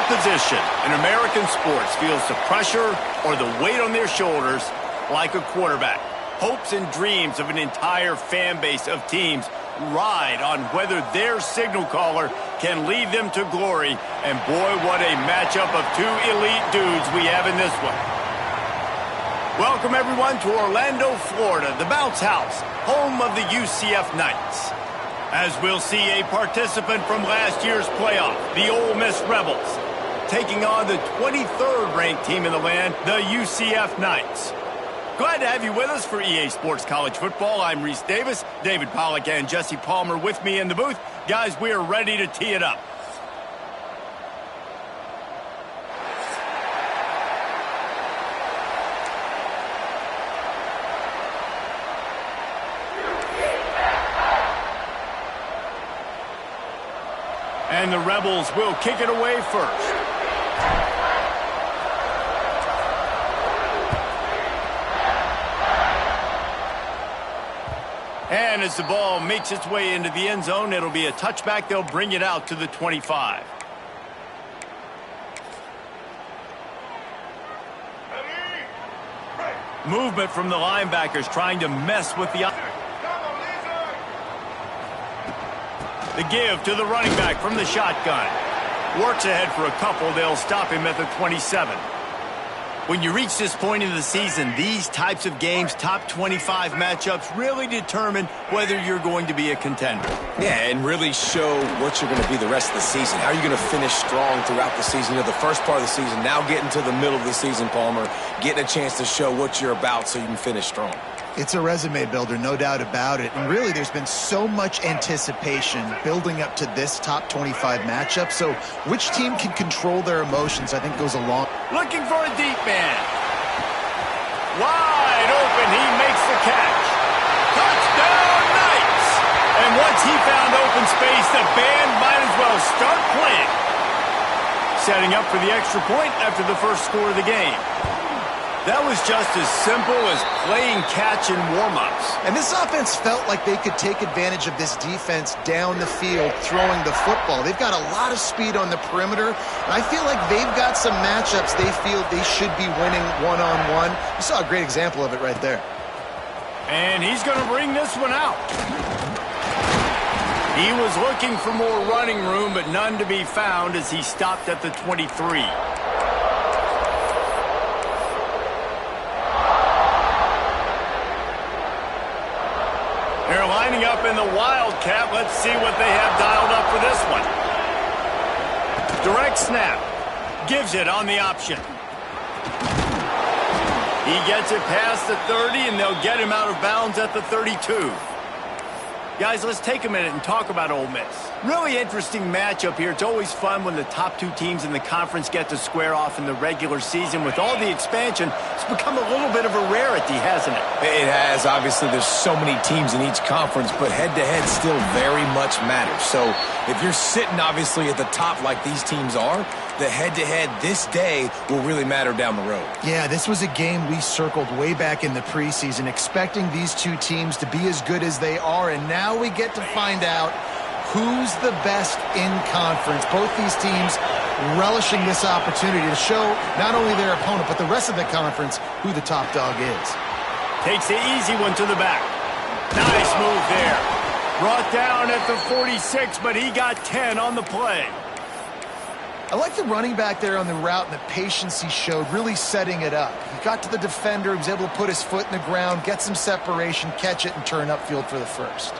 position in American sports feels the pressure or the weight on their shoulders like a quarterback. Hopes and dreams of an entire fan base of teams ride on whether their signal caller can lead them to glory. And boy, what a matchup of two elite dudes we have in this one. Welcome, everyone, to Orlando, Florida, the bounce house, home of the UCF Knights. As we'll see a participant from last year's playoff, the Ole Miss Rebels, taking on the 23rd ranked team in the land, the UCF Knights. Glad to have you with us for EA Sports College Football. I'm Reese Davis, David Pollack, and Jesse Palmer with me in the booth. Guys, we are ready to tee it up. And the Rebels will kick it away first. And as the ball makes its way into the end zone, it'll be a touchback. They'll bring it out to the 25. Movement from the linebackers trying to mess with the... The give to the running back from the shotgun. Works ahead for a couple. They'll stop him at the 27. When you reach this point in the season, these types of games, top 25 matchups, really determine whether you're going to be a contender. Yeah, and really show what you're going to be the rest of the season. How are you going to finish strong throughout the season? You know, the first part of the season, now getting to the middle of the season, Palmer, getting a chance to show what you're about so you can finish strong. It's a resume builder, no doubt about it. And really, there's been so much anticipation building up to this top 25 matchup. So which team can control their emotions, I think, goes a long... Looking for a deep man. Wide open, he makes the catch. Touchdown, Knights! And once he found open space, the band might as well start playing. Setting up for the extra point after the first score of the game. That was just as simple as playing catch in warm-ups. And this offense felt like they could take advantage of this defense down the field, throwing the football. They've got a lot of speed on the perimeter, and I feel like they've got some matchups they feel they should be winning one-on-one. You saw a great example of it right there. And he's going to bring this one out. He was looking for more running room, but none to be found as he stopped at the 23. They're lining up in the Wildcat. Let's see what they have dialed up for this one. Direct snap. Gives it on the option. He gets it past the 30, and they'll get him out of bounds at the 32. Guys, let's take a minute and talk about Ole Miss. Really interesting matchup here. It's always fun when the top two teams in the conference get to square off in the regular season. With all the expansion, it's become a little bit of a rarity, hasn't it? It has. Obviously, there's so many teams in each conference, but head-to-head still very much matters. So if you're sitting, obviously, at the top like these teams are, the head-to-head this day will really matter down the road. Yeah, this was a game we circled way back in the preseason, expecting these two teams to be as good as they are, and now we get to find out who's the best in conference. Both these teams relishing this opportunity to show not only their opponent, but the rest of the conference who the top dog is. Takes the easy one to the back. Nice move there. Brought down at the 46, but he got 10 on the play. I like the running back there on the route and the patience he showed, really setting it up. He got to the defender, he was able to put his foot in the ground, get some separation, catch it, and turn upfield for the first.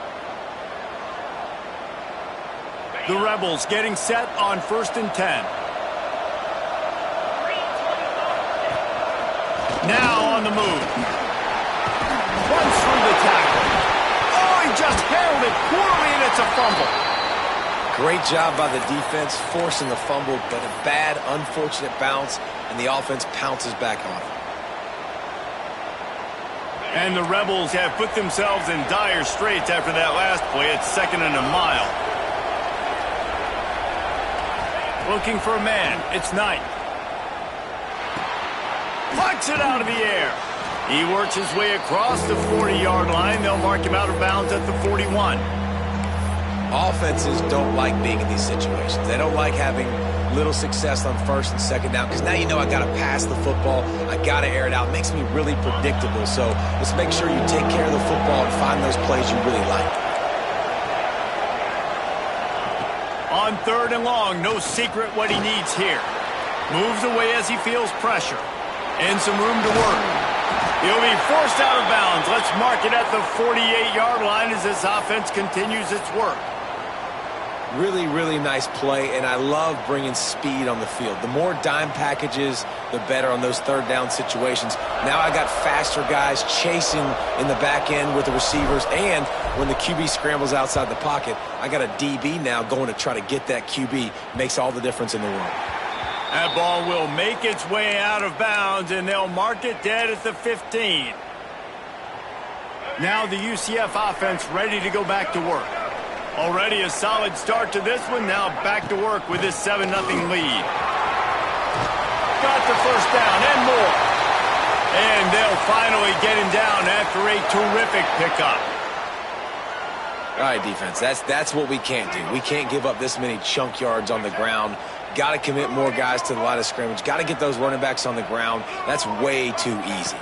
The Rebels getting set on 1st and 10. Now on the move. Runs through the tackle. Oh, he just handled it poorly, and it's a fumble. Great job by the defense, forcing the fumble, but a bad, unfortunate bounce, and the offense pounces back on it. And the Rebels have put themselves in dire straits after that last play. It's 2nd and a mile. Looking for a man. It's Knight. Plucks it out of the air. He works his way across the 40-yard line. They'll mark him out of bounds at the 41. Offenses don't like being in these situations. They don't like having little success on first and second down, because now you know I got to pass the football. I got to air it out. It makes me really predictable. So let's make sure you take care of the football and find those plays you really like. On 3rd and long, no secret what he needs here. Moves away as he feels pressure. And some room to work. He'll be forced out of bounds. Let's mark it at the 48-yard line as this offense continues its work. Really, really nice play, and I love bringing speed on the field. The more dime packages, the better on those 3rd down situations. Now I got faster guys chasing in the back end with the receivers, and when the QB scrambles outside the pocket, I got a DB now going to try to get that QB. Makes all the difference in the world. That ball will make its way out of bounds, and they'll mark it dead at the 15. Now the UCF offense ready to go back to work. Already a solid start to this one. Now back to work with this 7-0 lead. Got the first down and more. And they'll finally get him down after a terrific pickup. All right, defense, that's what we can't do. We can't give up this many chunk yards on the ground. Got to commit more guys to the line of scrimmage. Got to get those running backs on the ground. That's way too easy.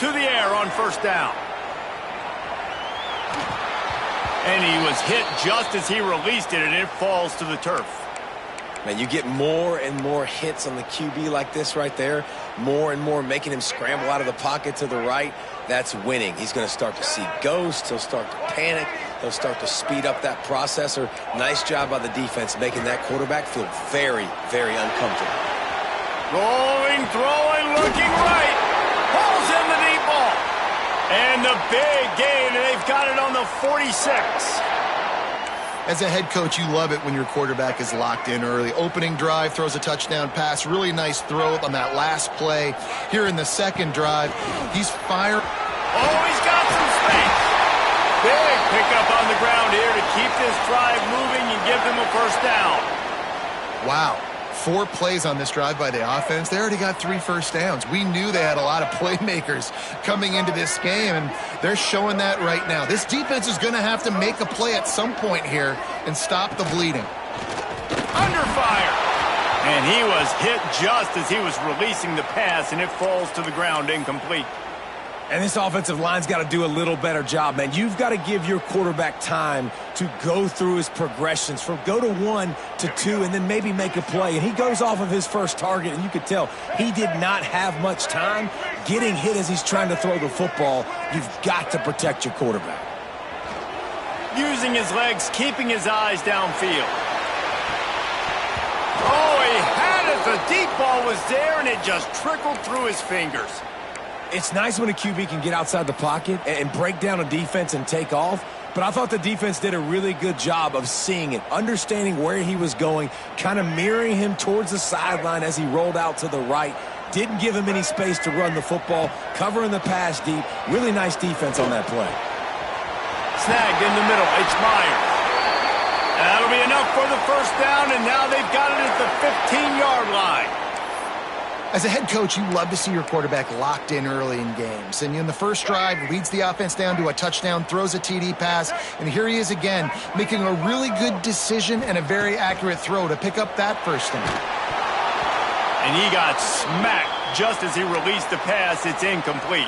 To the air on first down. And he was hit just as he released it, and it falls to the turf. Man, you get more and more hits on the QB like this right there. More and more making him scramble out of the pocket to the right. That's winning. He's going to start to see ghosts. He'll start to panic. He'll start to speed up that processor. Nice job by the defense making that quarterback feel very, very uncomfortable. Rolling, throwing, looking right. Pulls in the deep ball. And the big gain, and they've got it on the 46. As a head coach, you love it when your quarterback is locked in early. Opening drive, throws a touchdown pass. Really nice throw on that last play. Here in the second drive, he's fired. Oh, he's got some space. Big pickup on the ground here to keep this drive moving and give them a first down. Wow. 4 plays on this drive by the offense. They already got 3 first downs. We knew they had a lot of playmakers coming into this game, and they're showing that right now. This defense is going to have to make a play at some point here and stop the bleeding. Under fire. And he was hit just as he was releasing the pass, and it falls to the ground incomplete. And this offensive line's got to do a little better job, man. You've got to give your quarterback time to go through his progressions from go to 1 to 2 and then maybe make a play. And he goes off of his first target, and you could tell he did not have much time getting hit as he's trying to throw the football. You've got to protect your quarterback. Using his legs, keeping his eyes downfield. Oh, he had it. The deep ball was there, and it just trickled through his fingers. It's nice when a QB can get outside the pocket and break down a defense and take off, but I thought the defense did a really good job of seeing it, understanding where he was going, kind of mirroring him towards the sideline as he rolled out to the right. Didn't give him any space to run the football, covering the pass deep. Really nice defense on that play. Snagged in the middle. It's Myers. That'll be enough for the first down, and now they've got it at the 15-yard line. As a head coach, you love to see your quarterback locked in early in games. And in the first drive, leads the offense down to a touchdown, throws a TD pass, and here he is again, making a really good decision and a very accurate throw to pick up that first down. And he got smacked just as he released the pass. It's incomplete.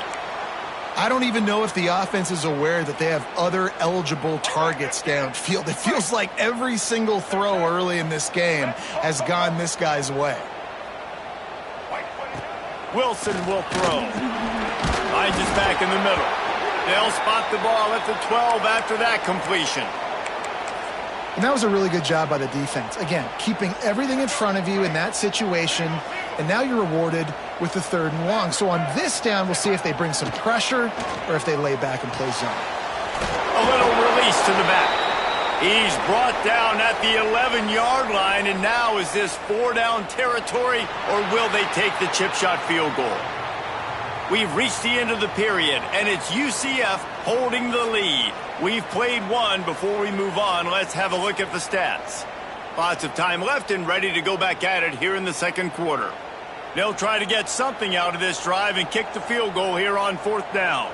I don't even know if the offense is aware that they have other eligible targets downfield. It feels like every single throw early in this game has gone this guy's way. Wilson will throw. Finds us back in the middle. They'll spot the ball at the 12 after that completion. And that was a really good job by the defense. Again, keeping everything in front of you in that situation, and now you're rewarded with the 3rd and long. So on this down, we'll see if they bring some pressure or if they lay back and play zone. A little release to the back. He's brought down at the 11-yard line, and now is this 4-down territory, or will they take the chip shot field goal? We've reached the end of the period, and it's UCF holding the lead. We've played one. Before we move on, let's have a look at the stats. Lots of time left and ready to go back at it here in the second quarter. They'll try to get something out of this drive and kick the field goal here on 4th down.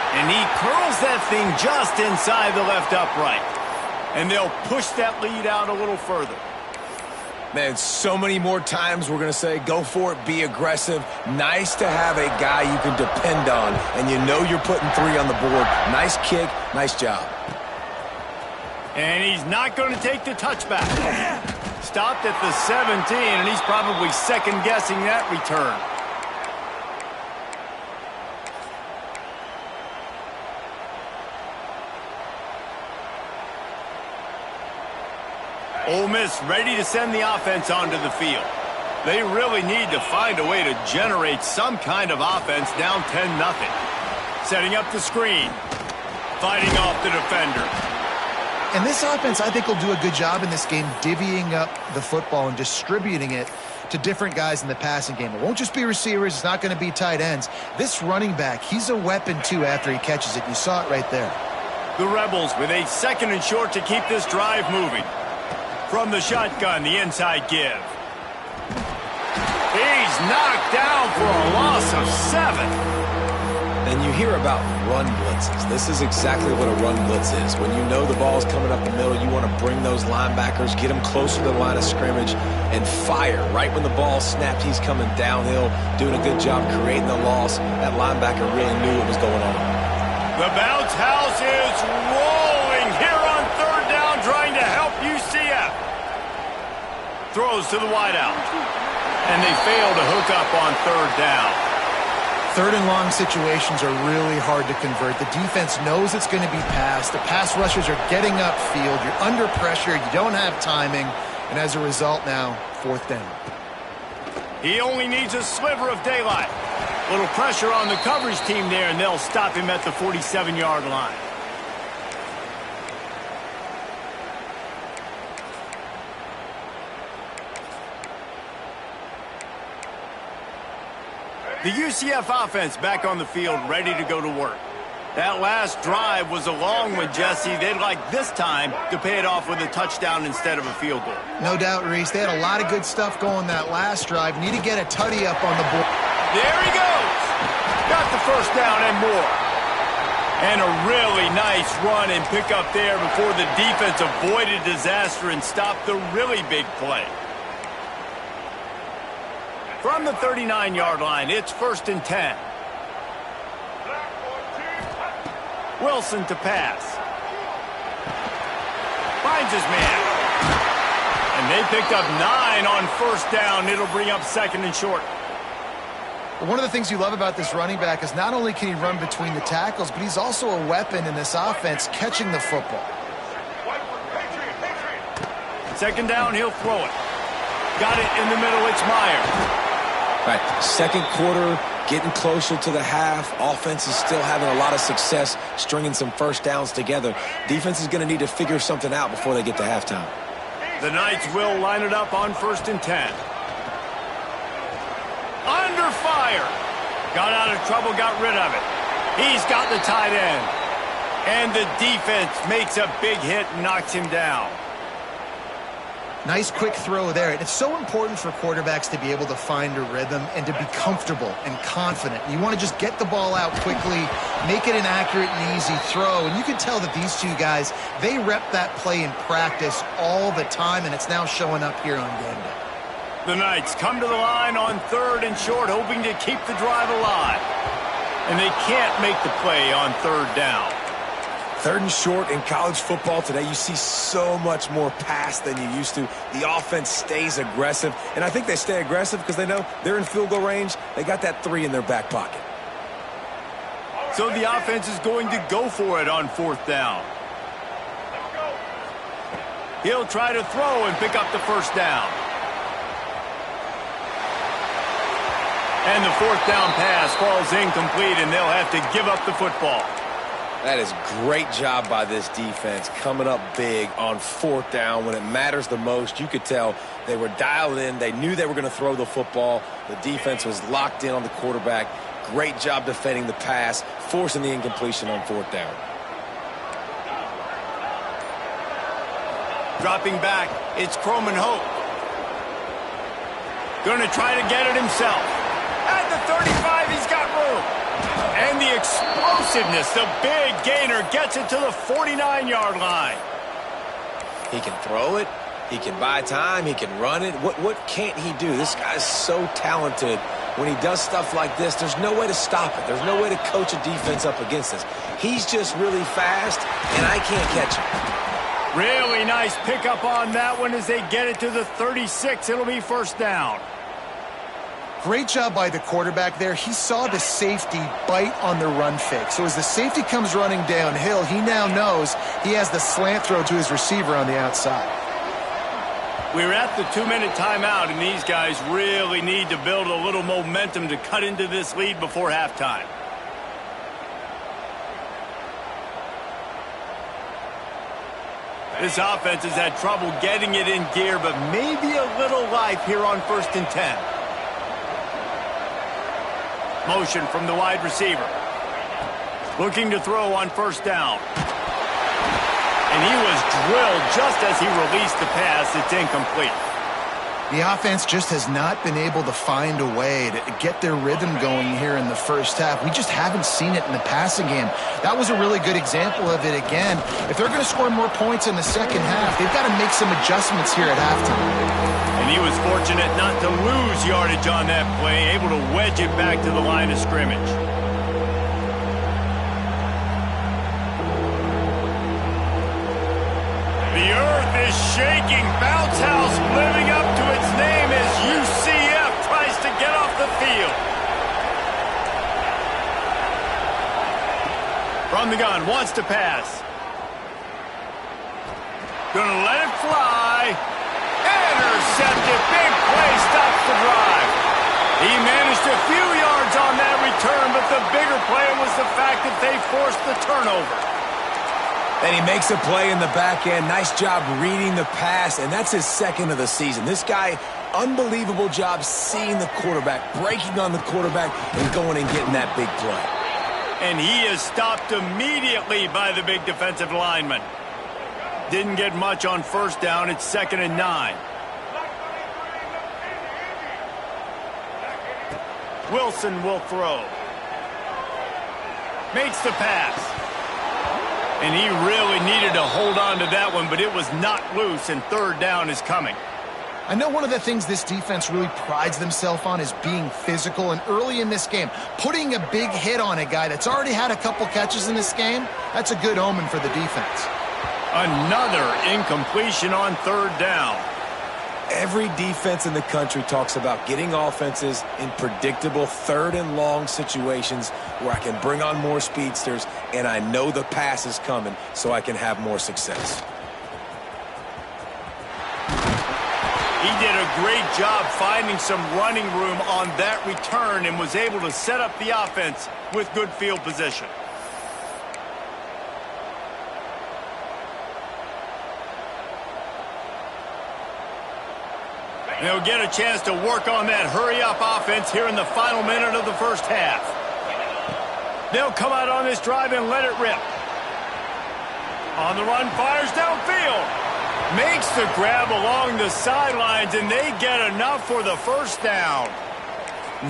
And he curls that thing just inside the left upright. and they'll push that lead out a little further. Man, so many more times we're going to say, go for it, be aggressive. Nice to have a guy you can depend on, and you know you're putting 3 on the board. Nice kick, nice job. And he's not going to take the touchback. Stopped at the 17, and he's probably second-guessing that return. Ole Miss ready to send the offense onto the field. They really need to find a way to generate some kind of offense down 10-0. Setting up the screen. Fighting off the defender. And this offense, I think, will do a good job in this game divvying up the football and distributing it to different guys in the passing game. It won't just be receivers. It's not going to be tight ends. This running back, he's a weapon, too, after he catches it. You saw it right there. The Rebels with a 2nd and short to keep this drive moving. From the shotgun, the inside give. He's knocked down for a loss of 7. And you hear about run blitzes. This is exactly what a run blitz is. When you know the ball's coming up the middle, you want to bring those linebackers, get them closer to the line of scrimmage, and fire. Right when the ball snapped, he's coming downhill, doing a good job creating the loss. That linebacker really knew what was going on. The bounce house is rolling here on 3rd down, trying to help UCF. Throws to the wideout. And they fail to hook up on 3rd down. 3rd and long situations are really hard to convert. The defense knows it's going to be passed. The pass rushers are getting upfield. You're under pressure. You don't have timing. And as a result now, 4th down. He only needs a sliver of daylight. Little pressure on the coverage team there, and they'll stop him at the 47-yard line. The UCF offense back on the field, ready to go to work. That last drive was a long one, Jesse. They'd like this time to pay it off with a touchdown instead of a field goal. No doubt, Reese. They had a lot of good stuff going that last drive. Need to get a tutty up on the board. There he goes. Got the 1st down and more. And a really nice run and pick up there before the defense avoided disaster and stopped the really big play. From the 39-yard line, it's 1st and 10. Wilson to pass. Finds his man. And they picked up 9 on 1st down. It'll bring up 2nd and short. One of the things you love about this running back is not only can he run between the tackles, but he's also a weapon in this offense catching the football. 2nd down, he'll throw it. Got it in the middle, it's Meyer. Right, 2nd quarter, getting closer to the half. Offense is still having a lot of success stringing some 1st downs together. Defense is going to need to figure something out before they get to halftime. The Knights will line it up on 1st and 10. Under fire. Got out of trouble, got rid of it. He's got the tight end. And the defense makes a big hit and knocks him down. Nice quick throw there. It's so important for quarterbacks to be able to find a rhythm and to be comfortable and confident. You want to just get the ball out quickly, make it an accurate and easy throw. And you can tell that these two guys, they rep that play in practice all the time, and it's now showing up here on game day. The Knights come to the line on 3rd and short, hoping to keep the drive alive. And they can't make the play on 3rd down. 3rd and short in college football today, you see so much more pass than you used to. The offense stays aggressive, and I think they stay aggressive because they know they're in field goal range. They got that 3 in their back pocket. So the offense is going to go for it on 4th down. He'll try to throw and pick up the 1st down. And the 4th down pass falls incomplete, and they'll have to give up the football. That is great job by this defense, coming up big on 4th down when it matters the most. You could tell they were dialed in. They knew they were going to throw the football. The defense was locked in on the quarterback. Great job defending the pass, forcing the incompletion on 4th down. Dropping back, it's Croman Hope. Going to try to get it himself. At the 35, he's got room. And the explosiveness, the big gainer, gets it to the 49-yard line. He can throw it. He can buy time. He can run it. What can't he do? This guy's so talented. When he does stuff like this, there's no way to stop it. There's no way to coach a defense up against this. He's just really fast, and I can't catch him. Really nice pickup on that one as they get it to the 36. It'll be first down. Great job by the quarterback there. He saw the safety bite on the run fake. So as the safety comes running downhill, he now knows he has the slant throw to his receiver on the outside. We're at the 2-minute timeout, and these guys really need to build a little momentum to cut into this lead before halftime. This offense has had trouble getting it in gear, but maybe a little life here on 1st and 10. Motion from the wide receiver. Looking to throw on first down. And he was drilled just as he released the pass. It's incomplete. The offense just has not been able to find a way to get their rhythm going here in the first half. We just haven't seen it in the passing game. That was a really good example of it again. If they're going to score more points in the second half, they've got to make some adjustments here at halftime. And he was fortunate not to lose yardage on that play, able to wedge it back to the line of scrimmage. The earth is shaking. Bounce house living up to its name as UCF tries to get off the field. From the gun, wants to pass. Gonna let it fly. Intercepted. Big play, stops the drive. He managed a few yards on that return, but the bigger play was the fact that they forced the turnover. And he makes a play in the back end. Nice job reading the pass, and that's his second of the season. This guy, unbelievable job seeing the quarterback, breaking on the quarterback, and going and getting that big play. And he is stopped immediately by the big defensive lineman. Didn't get much on first down. It's 2nd and 9. Wilson will throw. Makes the pass. And he really needed to hold on to that one, but it was not loose, and 3rd down is coming. I know one of the things this defense really prides themselves on is being physical, and early in this game, putting a big hit on a guy that's already had a couple catches in this game, that's a good omen for the defense. Another incompletion on 3rd down. Every defense in the country talks about getting offenses in predictable 3rd and long situations where I can bring on more speedsters and I know the pass is coming so I can have more success. He did a great job finding some running room on that return and was able to set up the offense with good field position. They'll get a chance to work on that hurry-up offense here in the final minute of the first half. They'll come out on this drive and let it rip. On the run, fires downfield. Makes the grab along the sidelines, and they get enough for the first down.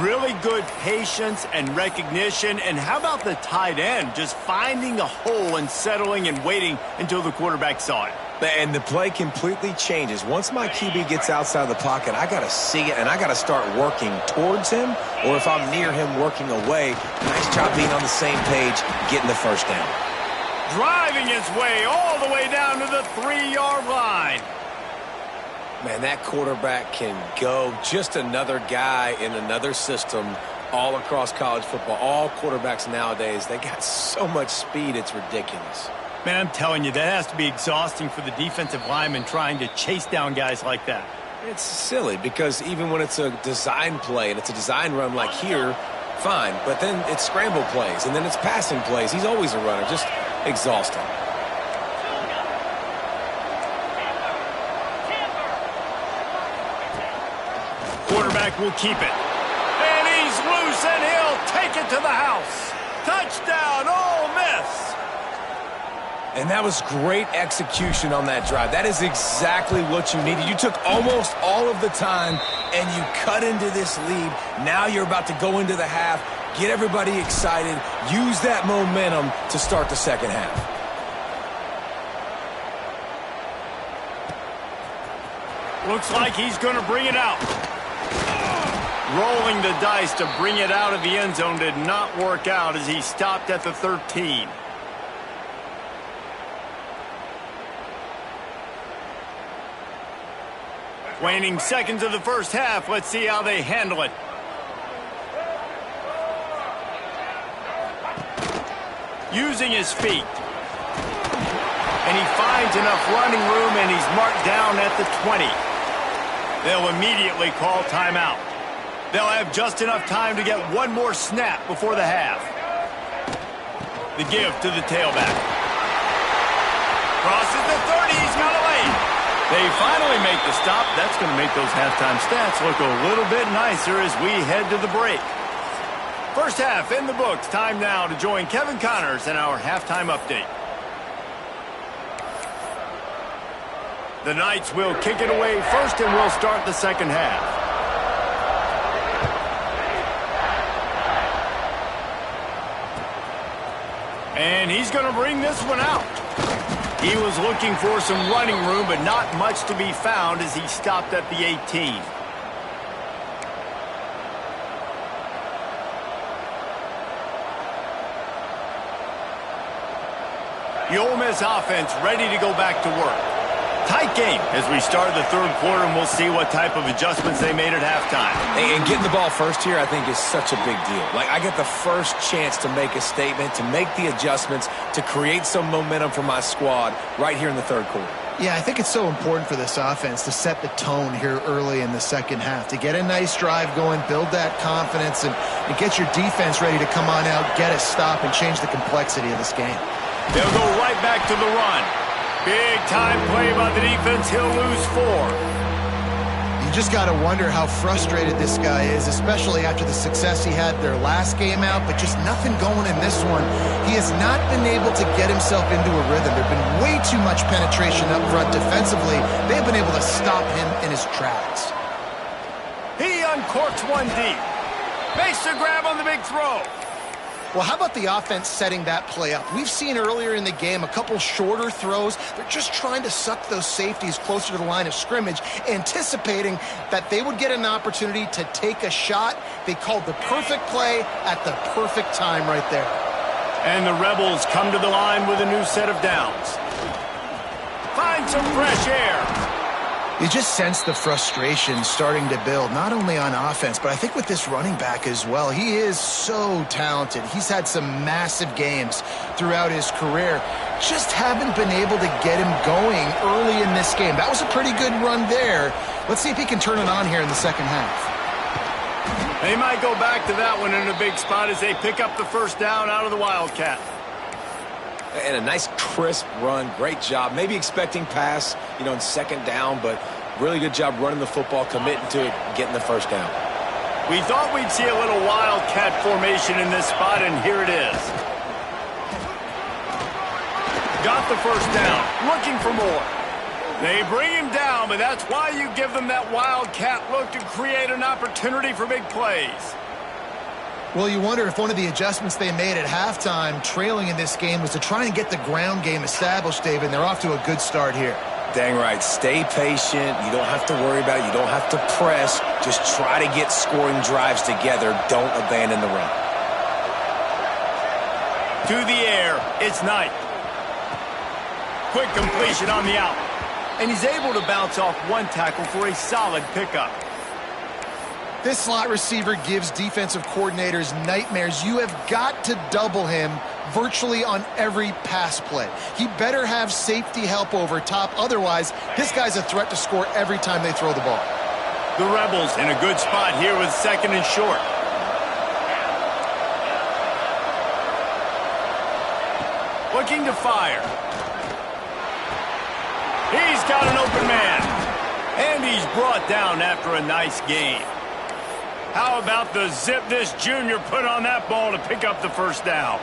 Really good patience and recognition. And how about the tight end just finding a hole and settling and waiting until the quarterback saw it? And the play completely changes. Once my QB gets outside the pocket, I got to see it, and I got to start working towards him, or if I'm near him, working away. Nice job being on the same page, getting the first down. Driving his way all the way down to the 3-yard line. Man, that quarterback can go. Just another guy in another system all across college football. All quarterbacks nowadays, they got so much speed, it's ridiculous. Man, I'm telling you, that has to be exhausting for the defensive lineman trying to chase down guys like that. It's silly because even when it's a design play and it's a design run like here, fine. But then it's scramble plays and then it's passing plays. He's always a runner. Just exhausting. Quarterback will keep it. And he's loose and he'll take it to the house. Touchdown, Ole Miss. And that was great execution on that drive. That is exactly what you needed. You took almost all of the time, and you cut into this lead. Now you're about to go into the half, get everybody excited, use that momentum to start the second half. Looks like he's going to bring it out. Rolling the dice to bring it out of the end zone did not work out as he stopped at the 13. Waning seconds of the first half. Let's see how they handle it. Using his feet. And he finds enough running room, and he's marked down at the 20. They'll immediately call timeout. They'll have just enough time to get one more snap before the half. The give to the tailback. Crosses the 30. He's got a lane. They finally make the stop. That's going to make those halftime stats look a little bit nicer as we head to the break. First half in the books. Time now to join Kevin Connors in our halftime update. The Knights will kick it away first, and we'll start the second half. And he's going to bring this one out. He was looking for some running room, but not much to be found as he stopped at the 18. The Ole Miss offense ready to go back to work. Tight game as we start the third quarter, and we'll see what type of adjustments they made at halftime. And getting the ball first here, I think, is such a big deal. Like, I get the first chance to make a statement, to make the adjustments, to create some momentum for my squad right here in the third quarter. Yeah, I think it's so important for this offense to set the tone here early in the second half, to get a nice drive going, build that confidence, and get your defense ready to come on out, get a stop, and change the complexity of this game. They'll go right back to the run. Big time play by the defense. He'll lose 4. You just got to wonder how frustrated this guy is, especially after the success he had their last game out, but just nothing going in this one. He has not been able to get himself into a rhythm. There's been way too much penetration up front defensively. They've been able to stop him in his tracks. He uncorks one deep. Makes the grab on the big throw. Well, how about the offense setting that play up? We've seen earlier in the game a couple shorter throws. They're just trying to suck those safeties closer to the line of scrimmage, anticipating that they would get an opportunity to take a shot. They called the perfect play at the perfect time right there. And the Rebels come to the line with a new set of downs. Find some fresh air. You just sense the frustration starting to build, not only on offense, but I think with this running back as well. He is so talented. He's had some massive games throughout his career. Just haven't been able to get him going early in this game. That was a pretty good run there. Let's see if he can turn it on here in the second half. They might go back to that one in a big spot as they pick up the first down out of the Wildcat. And a nice crisp run. Great job. Maybe expecting pass, in second down, but really good job running the football, committing to it, getting the first down. We thought we'd see a little Wildcat formation in this spot, and here it is. Got the first down. Looking for more. They bring him down, but that's why you give them that Wildcat look to create an opportunity for big plays. Well, you wonder if one of the adjustments they made at halftime, trailing in this game, was to try and get the ground game established, David, and they're off to a good start here. Dang right. Stay patient. You don't have to worry about it. You don't have to press. Just try to get scoring drives together. Don't abandon the run. To the air. It's Knight. Quick completion on the out. And he's able to bounce off one tackle for a solid pickup. This slot receiver gives defensive coordinators nightmares. You have got to double him virtually on every pass play. He better have safety help over top. Otherwise, this guy's a threat to score every time they throw the ball. The Rebels in a good spot here with second and short. Looking to fire. He's got an open man. And he's brought down after a nice gain. How about the zip this junior put on that ball to pick up the first down?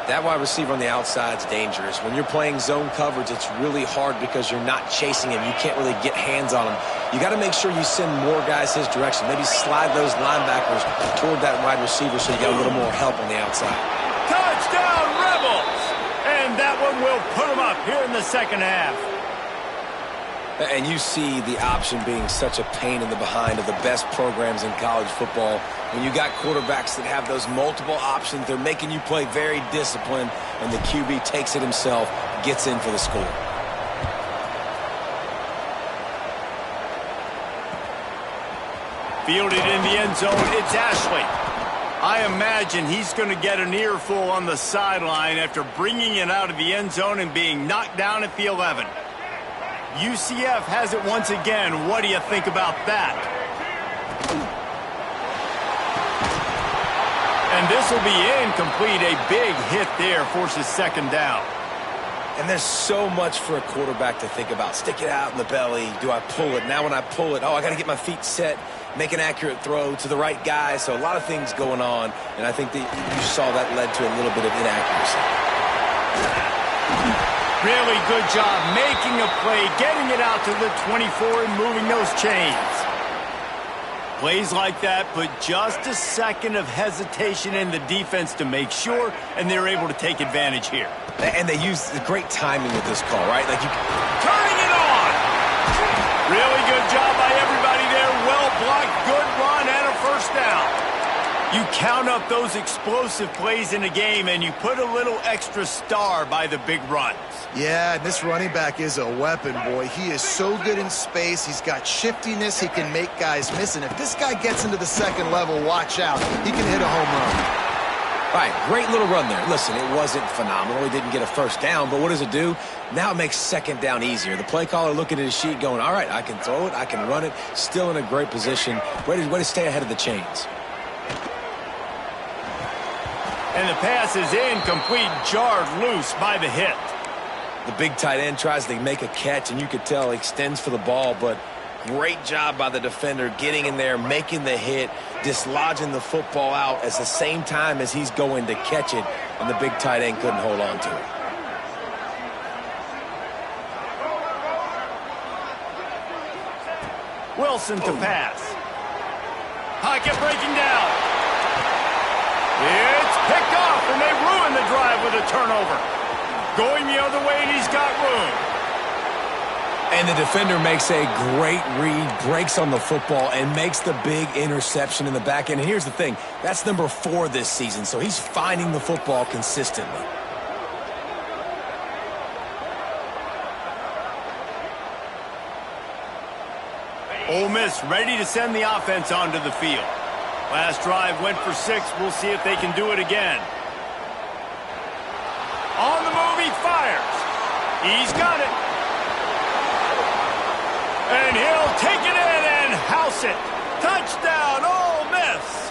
That wide receiver on the outside is dangerous. When you're playing zone coverage, it's really hard because you're not chasing him. You can't really get hands on him. You got to make sure you send more guys his direction. Maybe slide those linebackers toward that wide receiver so you got a little more help on the outside. Touchdown, Rebels! And that one will put them up here in the second half. And you see the option being such a pain in the behind of the best programs in college football. When you got quarterbacks that have those multiple options, they're making you play very disciplined, and the QB takes it himself, gets in for the score. Fielded in the end zone, it's Ashley. I imagine he's going to get an earful on the sideline after bringing it out of the end zone and being knocked down at the 11. UCF has it once again. What do you think about that? And this will be incomplete. A big hit there forces second down. And there's so much for a quarterback to think about. Stick it out in the belly. Do I pull it? Now when I pull it, I got to get my feet set, make an accurate throw to the right guy. So a lot of things going on, and I think that you saw that led to a little bit of inaccuracy. Really good job making a play, getting it out to the 24 and moving those chains. Plays like that put just a second of hesitation in the defense to make sure, and they're able to take advantage here. And they used the great timing with this call, right? Like turning it on! Really good job by everybody there. Well blocked, good run, and a first down. You count up those explosive plays in a game, and you put a little extra star by the big runs. Yeah, this running back is a weapon, boy. He is so good in space. He's got shiftiness. He can make guys miss. And if this guy gets into the second level, watch out. He can hit a home run. Right, great little run there. Listen, it wasn't phenomenal. He didn't get a first down, but what does it do? Now it makes second down easier. The play caller looking at his sheet going, all right, I can throw it, I can run it. Still in a great position. Way to stay ahead of the chains. And the pass is incomplete, jarred loose by the hit. The big tight end tries to make a catch, and you could tell he extends for the ball, but great job by the defender getting in there, making the hit, dislodging the football out at the same time as he's going to catch it, and the big tight end couldn't hold on to it. Wilson to pass. Pocket breaking down. It's picked off, and they ruin the drive with a turnover. Going the other way, and he's got room. And the defender makes a great read, breaks on the football, and makes the big interception in the back end. And here's the thing, that's number 4 this season, so he's finding the football consistently. Ole Miss ready to send the offense onto the field. Last drive went for 6. We'll see if they can do it again. On the move, he fires. He's got it. And he'll take it in and house it. Touchdown, Ole Miss.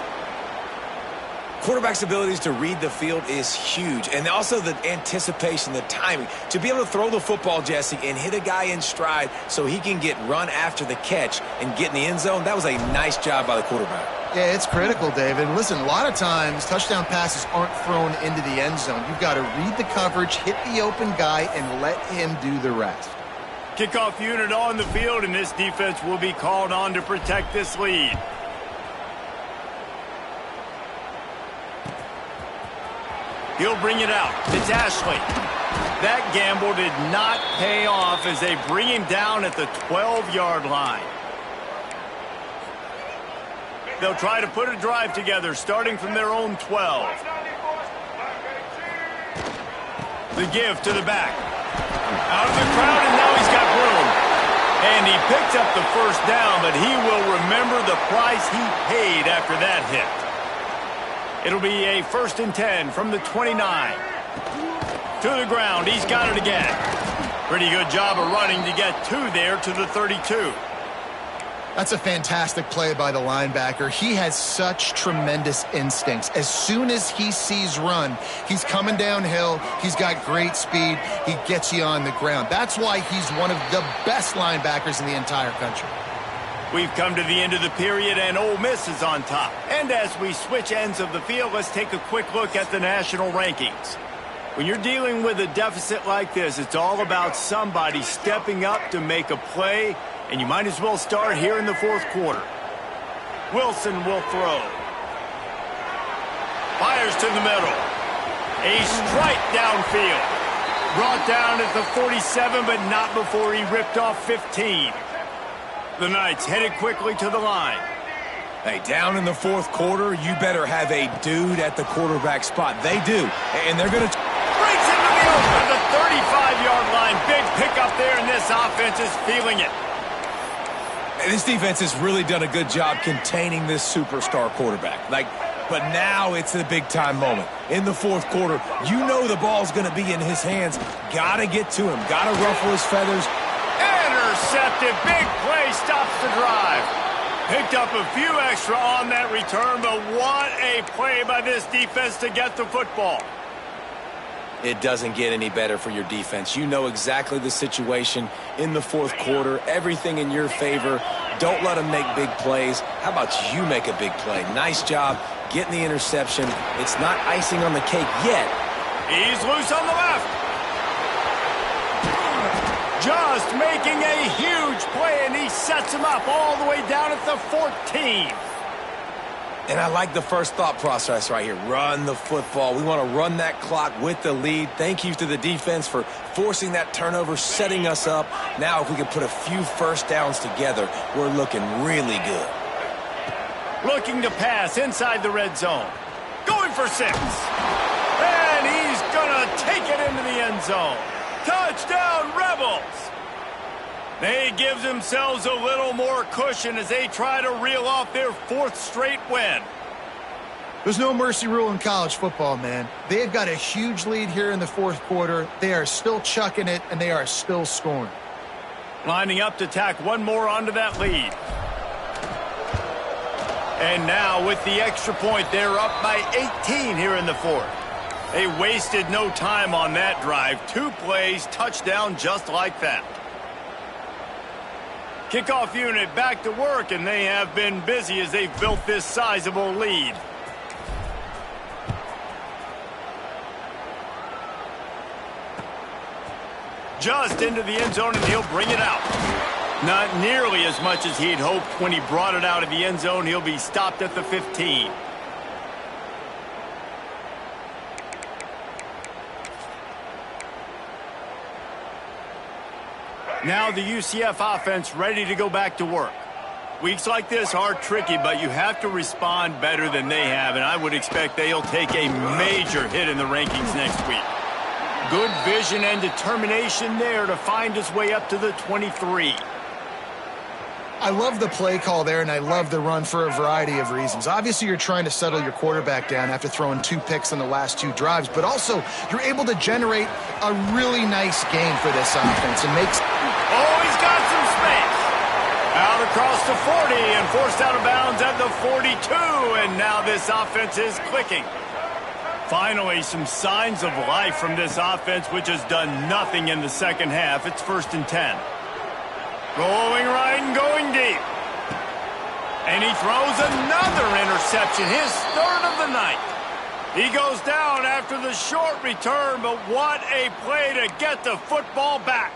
Quarterback's abilities to read the field is huge. And also the anticipation, the timing. To be able to throw the football, Jesse, and hit a guy in stride so he can get run after the catch and get in the end zone, that was a nice job by the quarterback. Yeah, it's critical, David. And listen, a lot of times touchdown passes aren't thrown into the end zone. You've got to read the coverage, hit the open guy, and let him do the rest. Kickoff unit on the field, and this defense will be called on to protect this lead. He'll bring it out. It's Ashley. That gamble did not pay off as they bring him down at the 12-yard line. They'll try to put a drive together, starting from their own 12. The give to the back. Out of the crowd, and now he's got room. And he picked up the first down, but he will remember the price he paid after that hit. It'll be a 1st and 10 from the 29. To the ground, he's got it again. Pretty good job of running to get 2 there to the 32. That's a fantastic play by the linebacker. He has such tremendous instincts. As soon as he sees run, he's coming downhill. He's got great speed. He gets you on the ground. That's why he's one of the best linebackers in the entire country. We've come to the end of the period, and Ole Miss is on top. And as we switch ends of the field, let's take a quick look at the national rankings. When you're dealing with a deficit like this, it's all about somebody stepping up to make a play, and you might as well start here in the 4th quarter. Wilson will throw. Fires to the middle. A strike downfield. Brought down at the 47, but not before he ripped off 15. The Knights headed quickly to the line. Hey, down in the fourth quarter, you better have a dude at the quarterback spot. They do, and they're going to... Breaks into the open, the 35-yard line. Big pickup there, and this offense is feeling it. This defense has really done a good job containing this superstar quarterback. But now it's the big-time moment. In the fourth quarter, you know the ball's going to be in his hands. Got to get to him. Got to ruffle his feathers. Intercepted. Big play stops the drive. Picked up a few extra on that return, but what a play by this defense to get the football. It doesn't get any better for your defense. You know exactly the situation in the fourth quarter. Everything in your favor. Don't let them make big plays. How about you make a big play? Nice job getting the interception. It's not icing on the cake yet. He's loose on the left. Just making a huge play, and he sets him up all the way down at the 14. And I like the first thought process right here. Run the football. We want to run that clock with the lead. Thank you to the defense for forcing that turnover, setting us up. Now if we can put a few first downs together, we're looking really good. Looking to pass inside the red zone. Going for 6. And he's going to take it into the end zone. Touchdown, Rebels! They give themselves a little more cushion as they try to reel off their 4th straight win. There's no mercy rule in college football, man. They've got a huge lead here in the fourth quarter. They are still chucking it, and they are still scoring. Lining up to tack one more onto that lead. And now with the extra point, they're up by 18 here in the fourth. They wasted no time on that drive. 2 plays, touchdown just like that. Kickoff unit back to work, and they have been busy as they've built this sizable lead. Just into the end zone, and he'll bring it out. Not nearly as much as he'd hoped when he brought it out of the end zone. He'll be stopped at the 15. Now the UCF offense ready to go back to work. Weeks like this are tricky, but you have to respond better than they have, and I would expect they'll take a major hit in the rankings next week. Good vision and determination there to find his way up to the 23. I love the play call there, and I love the run for a variety of reasons. Obviously, you're trying to settle your quarterback down after throwing 2 picks in the last 2 drives, but also you're able to generate a really nice game for this offense. It makes... Oh, he's got some space. Out across the 40 and forced out of bounds at the 42, and now this offense is clicking. Finally, some signs of life from this offense, which has done nothing in the second half. It's 1st and 10. Going right and going deep. And he throws another interception, his 3rd of the night. He goes down after the short return, but what a play to get the football back.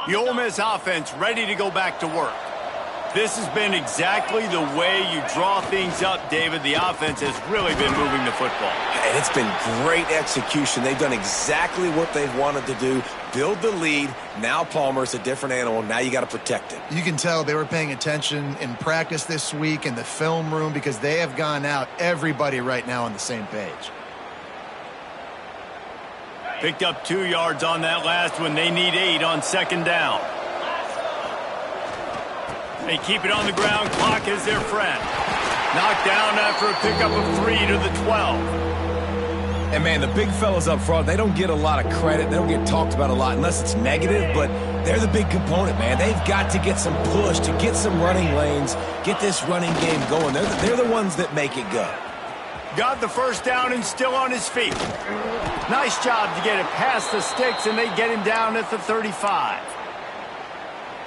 The Ole Miss offense ready to go back to work. This has been exactly the way you draw things up, David. The offense has really been moving the football. And it's been great execution. They've done exactly what they've wanted to do. Build the lead. Now Palmer's a different animal. Now you got to protect it. You can tell they were paying attention in practice this week in the film room because they have gone out, everybody right now on the same page. Picked up 2 yards on that last one. They need 8 on 2nd down. They keep it on the ground. Clock is their friend. Knocked down after a pickup of 3 to the 12. And, man, the big fellas up front, they don't get a lot of credit. They don't get talked about a lot unless it's negative, but they're the big component, man. They've got to get some push, to get some running lanes, get this running game going. They're the ones that make it go. Got the 1st down and still on his feet. Nice job to get it past the sticks, and they get him down at the 35.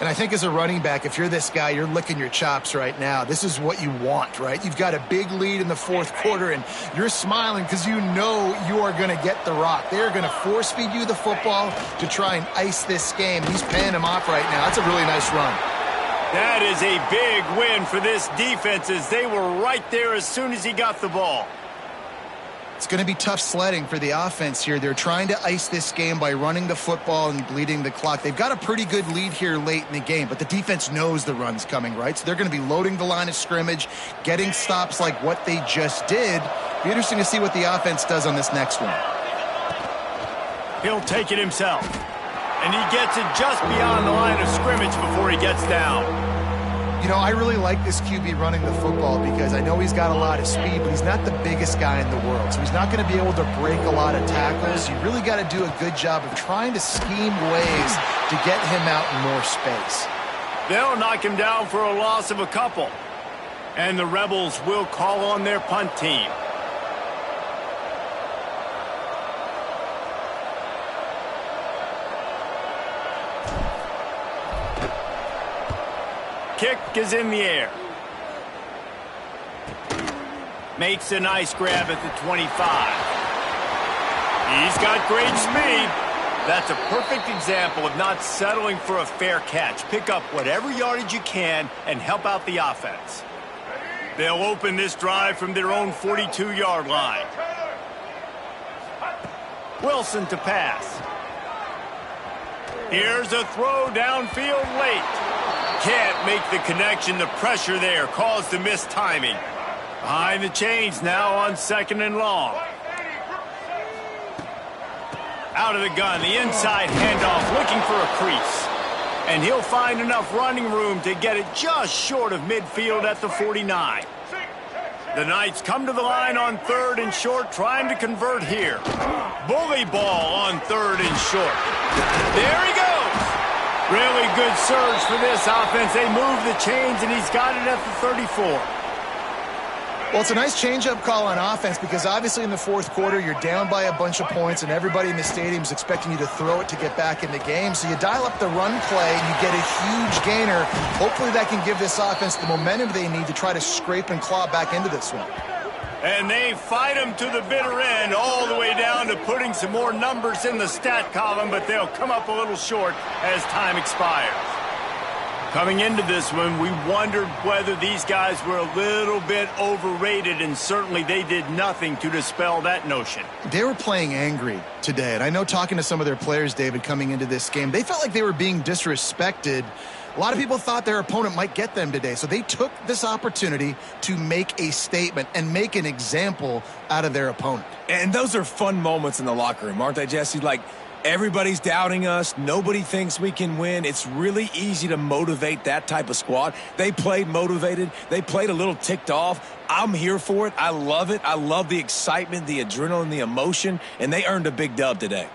And I think as a running back, if you're this guy, you're licking your chops right now. This is what you want, right? You've got a big lead in the fourth quarter, and you're smiling because you know you are going to get the rock. They're going to force-feed you the football to try and ice this game. He's paying him off right now. That's a really nice run. That is a big win for this defense as they were right there as soon as he got the ball. It's going to be tough sledding for the offense here. They're trying to ice this game by running the football and bleeding the clock. They've got a pretty good lead here late in the game, but the defense knows the run's coming, right? So they're going to be loading the line of scrimmage, getting stops like what they just did. Be interesting to see what the offense does on this next one. He'll take it himself. And he gets it just beyond the line of scrimmage before he gets down. You know, I really like this QB running the football because I know he's got a lot of speed, but he's not the biggest guy in the world. So he's not going to be able to break a lot of tackles. You really got to do a good job of trying to scheme ways to get him out in more space. They'll knock him down for a loss of a couple. And the Rebels will call on their punt team. Kick is in the air. Makes a nice grab at the 25. He's got great speed. That's a perfect example of not settling for a fair catch. Pick up whatever yardage you can and help out the offense. They'll open this drive from their own 42-yard line. Wilson to pass. Here's a throw downfield late. Can't make the connection. The pressure there caused the missed timing. Behind the chains now on 2nd and long. Out of the gun, the inside handoff, looking for a crease. And he'll find enough running room to get it just short of midfield at the 49. The Knights come to the line on 3rd and short, trying to convert here. Bully ball on 3rd and short. There he goes. Really good surge for this offense. They move the chains, and he's got it at the 34. Well, it's a nice change-up call on offense because obviously in the fourth quarter, you're down by a bunch of points, and everybody in the stadium is expecting you to throw it to get back in the game. So you dial up the run play, and you get a huge gainer. Hopefully that can give this offense the momentum they need to try to scrape and claw back into this one. And they fight him to the bitter end, all the way down to putting some more numbers in the stat column, but they'll come up a little short as time expires. Coming into this one, we wondered whether these guys were a little bit overrated, and certainly they did nothing to dispel that notion. They were playing angry today, and I know talking to some of their players, David, coming into this game, they felt like they were being disrespected. A lot of people thought their opponent might get them today, so they took this opportunity to make a statement and make an example out of their opponent. And those are fun moments in the locker room, aren't they, Jesse? Like, everybody's doubting us. Nobody thinks we can win. It's really easy to motivate that type of squad. They played motivated. They played a little ticked off. I'm here for it. I love it. I love the excitement, the adrenaline, the emotion, and they earned a big dub today.